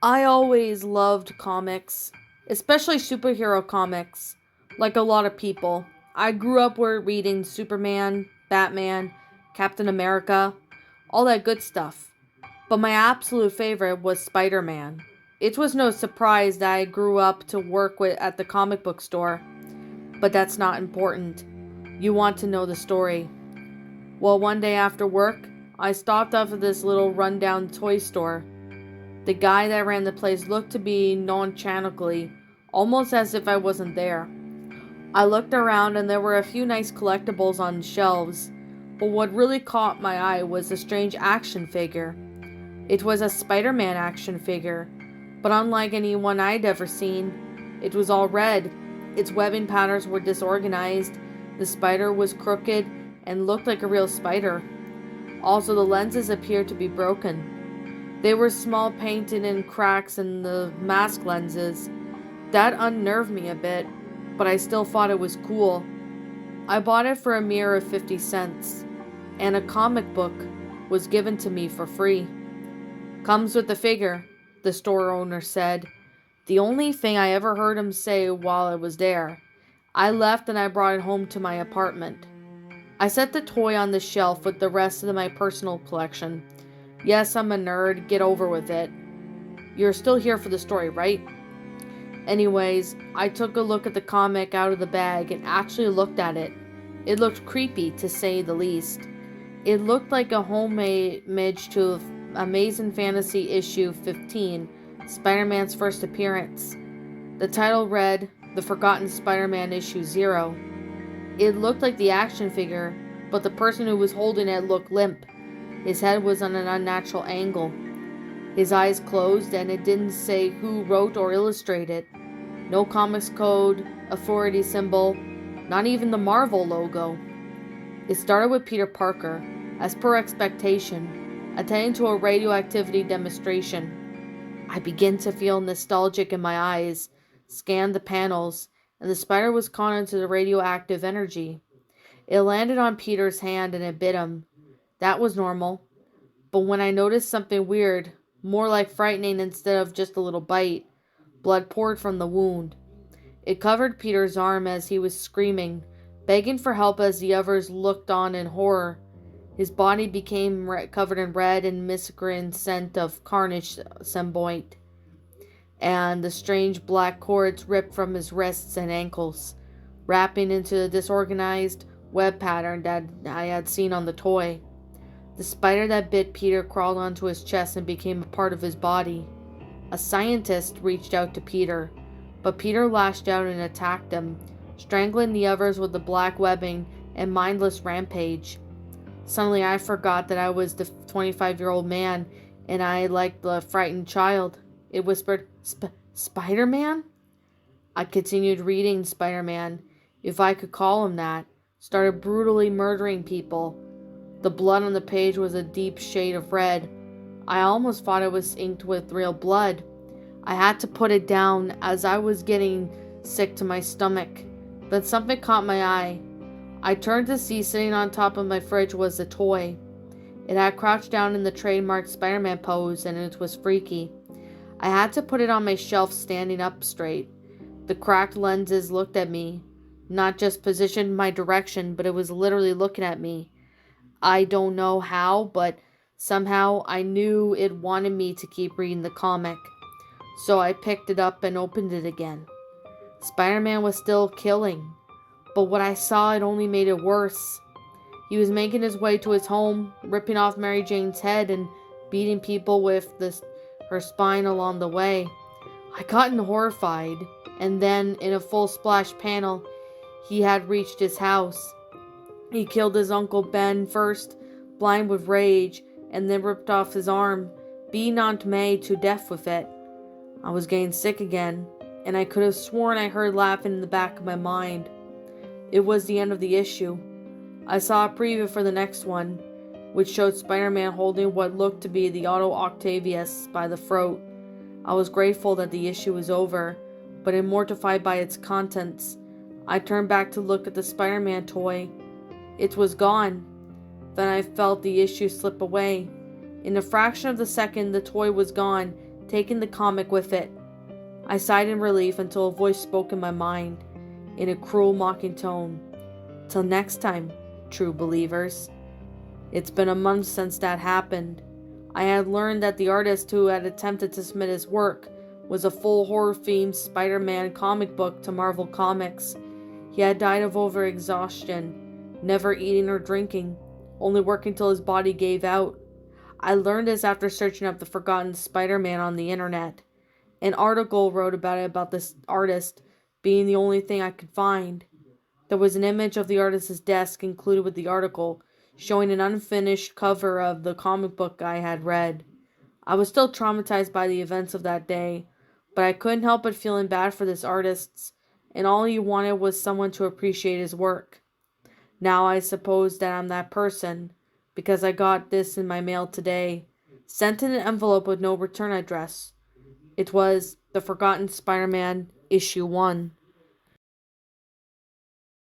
I always loved comics, especially superhero comics, like a lot of people. I grew up reading Superman, Batman, Captain America, all that good stuff. But my absolute favorite was Spider-Man. It was no surprise that I grew up to work at the comic book store, but that's not important. You want to know the story. Well, one day after work, I stopped off at this little rundown toy store. The guy that ran the place looked to be nonchalantly, almost as if I wasn't there. I looked around and there were a few nice collectibles on shelves, but what really caught my eye was a strange action figure. It was a Spider-Man action figure, but unlike anyone I'd ever seen, it was all red. Its webbing patterns were disorganized, the spider was crooked and looked like a real spider. Also, the lenses appeared to be broken. They were small, painted in cracks in the mask lenses. That unnerved me a bit, but I still thought it was cool. I bought it for a mere 50 cents, and a comic book was given to me for free. Comes with the figure, the store owner said. The only thing I ever heard him say while I was there. I left and I brought it home to my apartment. I set the toy on the shelf with the rest of my personal collection. Yes, I'm a nerd, get over with it. You're still here for the story, right? Anyways, I took a look at the comic out of the bag and actually looked at it. It looked creepy, to say the least. It looked like a homage to Amazing Fantasy issue 15, Spider-Man's first appearance. The title read, The Forgotten Spider-Man issue 0. It looked like the action figure, but the person who was holding it looked limp. His head was on an unnatural angle. His eyes closed, and it didn't say who wrote or illustrated. No comics code, authority symbol, not even the Marvel logo. It started with Peter Parker, as per expectation, attending to a radioactivity demonstration. I began to feel nostalgic in my eyes, scanned the panels, and the spider was caught into the radioactive energy. It landed on Peter's hand and it bit him. That was normal. But when I noticed something weird, more like frightening instead of just a little bite, blood poured from the wound. It covered Peter's arm as he was screaming, begging for help as the others looked on in horror. His body became covered in red and miscreant scent of carnage semboint, and the strange black cords ripped from his wrists and ankles, wrapping into the disorganized web pattern that I had seen on the toy. The spider that bit Peter crawled onto his chest and became a part of his body. A scientist reached out to Peter, but Peter lashed out and attacked him, strangling the others with the black webbing and mindless rampage. Suddenly I forgot that I was the 25-year-old man, and I liked the frightened child. It whispered, Spider-Man? I continued reading Spider-Man, if I could call him that, started brutally murdering people. The blood on the page was a deep shade of red. I almost thought it was inked with real blood. I had to put it down as I was getting sick to my stomach. Then something caught my eye. I turned to see sitting on top of my fridge was a toy. It had crouched down in the trademark Spider-Man pose, and it was freaky. I had to put it on my shelf standing up straight. The cracked lenses looked at me. Not just positioned my direction, but it was literally looking at me. I don't know how, but somehow I knew it wanted me to keep reading the comic. So I picked it up and opened it again. Spider-Man was still killing, but what I saw, it only made it worse. He was making his way to his home, ripping off Mary Jane's head and beating people with her spine along the way. I got horrified, and then, in a full splash panel, he had reached his house. He killed his Uncle Ben first, blind with rage, and then ripped off his arm, beating Aunt May to death with it. I was getting sick again, and I could have sworn I heard laughing in the back of my mind. It was the end of the issue. I saw a preview for the next one, which showed Spider-Man holding what looked to be the Auto Octavius by the throat. I was grateful that the issue was over, but mortified by its contents. I turned back to look at the Spider-Man toy. It was gone. Then I felt the issue slip away. In a fraction of a second, the toy was gone, taking the comic with it. I sighed in relief until a voice spoke in my mind, in a cruel, mocking tone. Till next time, true believers. It's been a month since that happened. I had learned that the artist who had attempted to submit his work was a full horror-themed Spider-Man comic book to Marvel Comics. He had died of overexhaustion, never eating or drinking, only working till his body gave out. I learned this after searching up the Forgotten Spider-Man on the internet. An article wrote about it, about this artist being the only thing I could find. There was an image of the artist's desk included with the article, showing an unfinished cover of the comic book I had read. I was still traumatized by the events of that day, but I couldn't help but feeling bad for this artist, and all he wanted was someone to appreciate his work. Now I suppose that I'm that person, because I got this in my mail today, sent in an envelope with no return address. It was The Forgotten Spider-Man, Issue 1.